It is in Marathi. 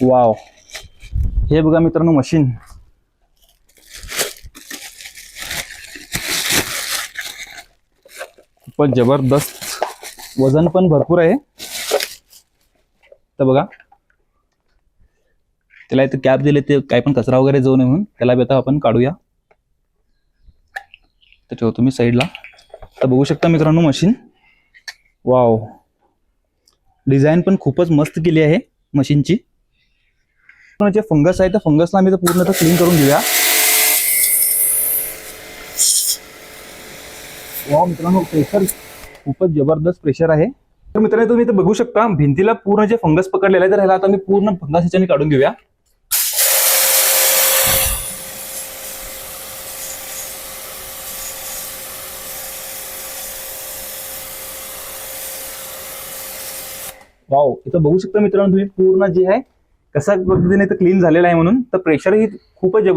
वाव, हे बघा मित्रांनो मशीन. खूपच जबरदस्त, वजन पण भरपूर आहे. तर बघा, त्याला इथे कॅप दिले ते काय पण कचरा वगैरे जाऊ नये म्हणून. त्याला बी आता आपण काढूया. तर ठेवतो मी साईडला. तर बघू शकता मित्रांनो मशीन. वाव, डिझाईन पण खूपच मस्त केली आहे मशीनची. जे फंगस आहे त्या फंगसला आम्ही पूर्ण क्लीन करून घेऊया. वाव मित्रांनो, प्रेशर खूपच जबरदस्त प्रेशर आहे. तर मित्रांनो तुम्ही इथे बघू शकता भिंतीला पूर्ण जे फंगस पकडलेला आहे. तर ह्याला आता मी पूर्ण फंगस ह्याच्याने काढून घेऊया. वाव, इथं बघू शकता मित्रांनो तुम्ही पूर्ण जे आहे कशा पद्धतीने क्लीन झालेला आहे म्हणून. तर प्रेशर ही खूपच जबरदस्त